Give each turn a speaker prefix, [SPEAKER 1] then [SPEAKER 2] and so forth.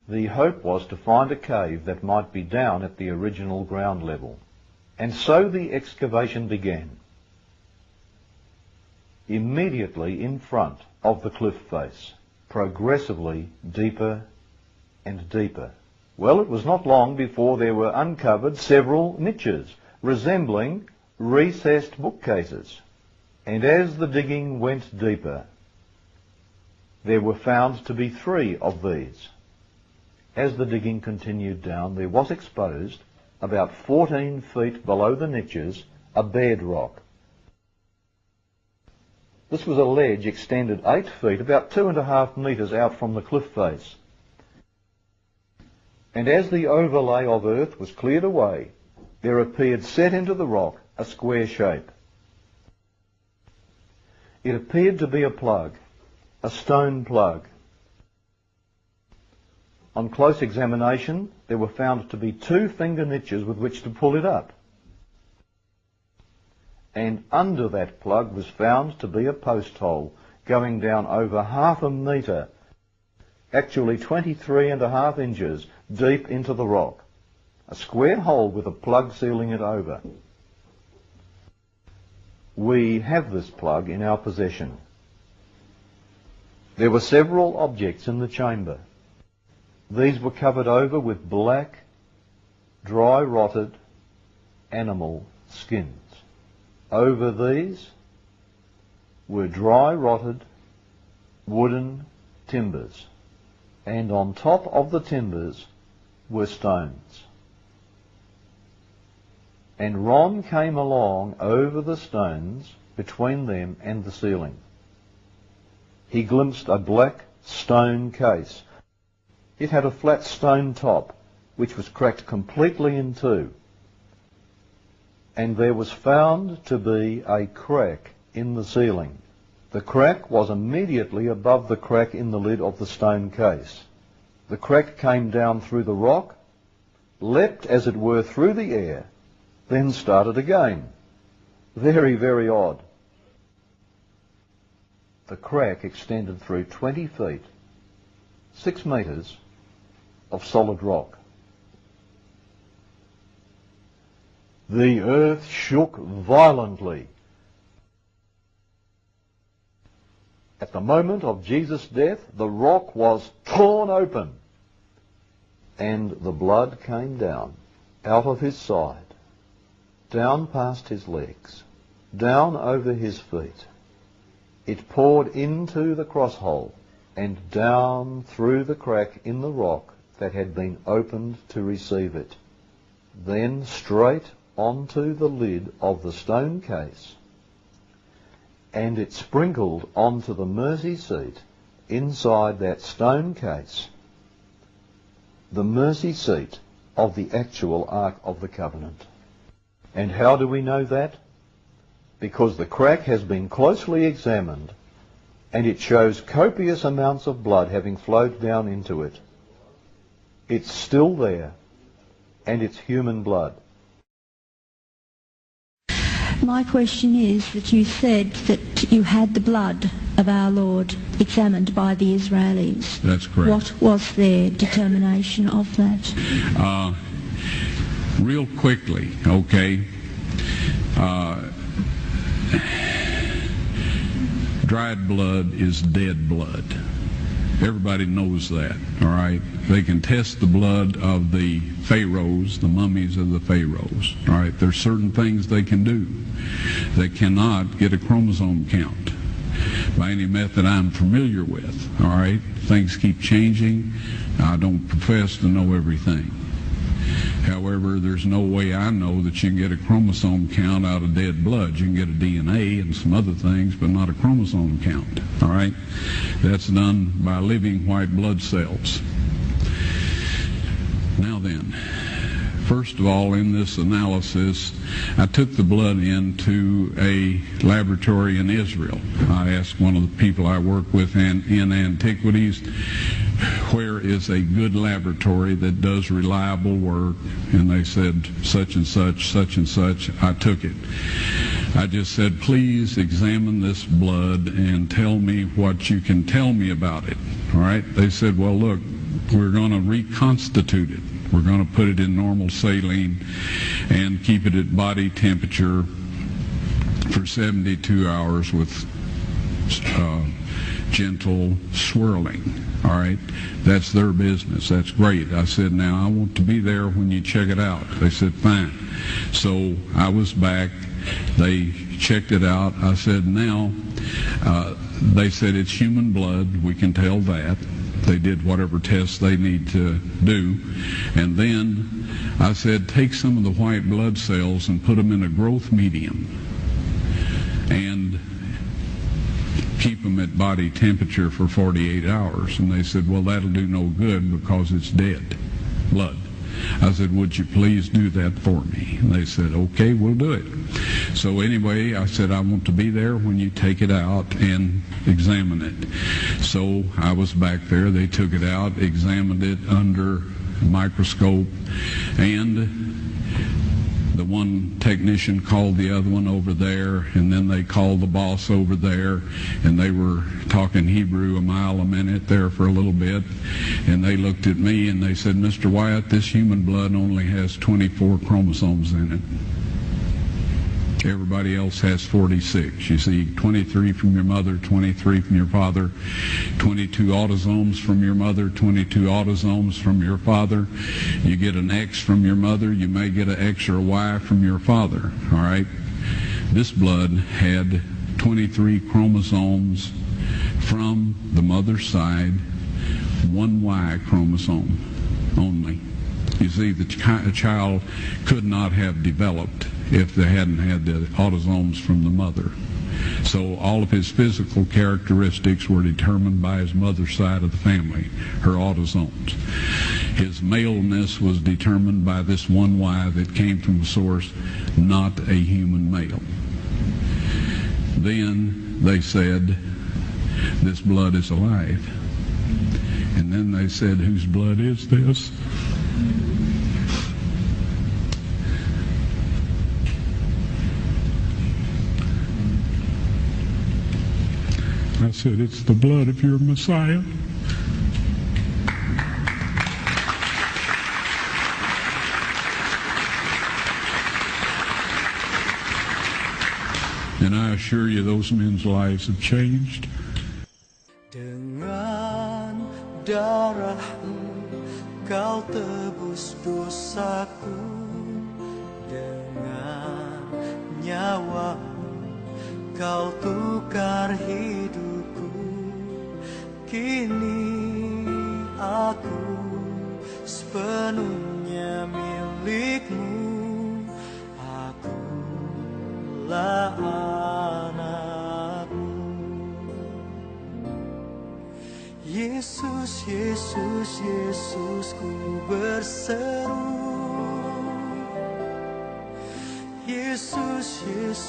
[SPEAKER 1] The hope was to find a cave that might be down at the original ground level. And so the excavation began. Immediately in front of the cliff face, progressively deeper and deeper. Well, it was not long before there were uncovered several niches resembling recessed bookcases. And as the digging went deeper, there were found to be 3 of these. As the digging continued down, there was exposed, about 14 feet below the niches, a bedrock. This was a ledge extended 8 feet, about 2.5 metres out from the cliff face. And as the overlay of earth was cleared away, there appeared set into the rock a square shape. It appeared to be a plug, a stone plug. On close examination, there were found to be 2 finger niches with which to pull it up. And under that plug was found to be a post hole going down over 1/2 metre, actually 23.5 inches deep into the rock. A square hole with a plug sealing it over. We have this plug in our possession. There were several objects in the chamber. These were covered over with black, dry rotted animal skins. Over these were dry rotted wooden timbers, and on top of the timbers were stones. And Ron came along over the stones between them and the ceiling. He glimpsed a black stone case. It had a flat stone top, which was cracked completely in 2. And there was found to be a crack in the ceiling. The crack was immediately above the crack in the lid of the stone case. The crack came down through the rock, leapt as it were through the air, then started again. Very, very odd. The crack extended through 20 feet, 6 metres of solid rock. The earth shook violently. At the moment of Jesus' death, the rock was torn open, and the blood came down out of his side, down past his legs, down over his feet. It poured into the cross hole and down through the crack in the rock that had been opened to receive it, then straight onto the lid of the stone case, and it sprinkled onto the mercy seat inside that stone case, the mercy seat of the actual Ark of the Covenant. And how do we know that? Because the crack has been closely examined, and it shows copious amounts of blood having flowed down into it. It's still there, and it's human blood.
[SPEAKER 2] My question is that you said that you had the blood of our Lord examined by the Israelis.
[SPEAKER 3] That's correct.
[SPEAKER 2] What was their determination of that?
[SPEAKER 3] Real quickly, okay. Dried blood is dead blood. Everybody knows that, all right? They can test the blood of the pharaohs, the mummies of the pharaohs, all right? There's certain things they can do. They cannot get a chromosome count by any method I'm familiar with, all right? Things keep changing. I don't profess to know everything. However, there's no way I know that you can get a chromosome count out of dead blood. You can get a DNA and some other things, but not a chromosome count, all right? That's done by living white blood cells. Now then, first of all, in this analysis, I took the blood into a laboratory in Israel. I asked one of the people I work with in antiquities, where is a good laboratory that does reliable work? And they said, such and such, such and such. I took it. I just said, please examine this blood and tell me what you can tell me about it. All right? They said, well, look, we're going to reconstitute it. We're going to put it in normal saline and keep it at body temperature for 72 hours with gentle swirling. All right, that's their business. That's great. I said, now I want to be there when you check it out. They said, fine. So I was back. They checked it out. I said, now, they said it's human blood. We can tell that. They did whatever tests they need to do. And then I said, take some of the white blood cells and put them in a growth medium and keep them at body temperature for 48 hours. And they said, well, that'll do no good because it's dead blood. I said, would you please do that for me? And they said, okay, we'll do it. So anyway, I said, I want to be there when you take it out and examine it. So I was back there. They took it out, examined it under a microscope, and the one technician called the other one over there, and then they called the boss over there, and they were talking Hebrew a mile a minute there for a little bit, and they looked at me and they said, Mr. Wyatt, this human blood only has 24 chromosomes in it. Everybody else has 46. You see, 23 from your mother, 23 from your father, 22 autosomes from your mother, 22 autosomes from your father. You get an X from your mother, you may get an X or a Y from your father, all right? This blood had 23 chromosomes from the mother's side, one Y chromosome only. You see, the child could not have developed if they hadn't had the autosomes from the mother. So all of his physical characteristics were determined by his mother's side of the family, her autosomes. His maleness was determined by this one Y that came from a source, not a human male. Then they said, this blood is alive. And then they said, whose blood is this? I said, it's the blood of your Messiah. And I assure you, those men's lives have changed.
[SPEAKER 4] Dengan darahmu kau tebus dosaku, dengan nyawamu kau tukar hidupku. Kini aku sepenuhnya milikmu. Akulah anakmu. Yesus, Yesus, Yesus, ku berseru. Yesus, Yesus.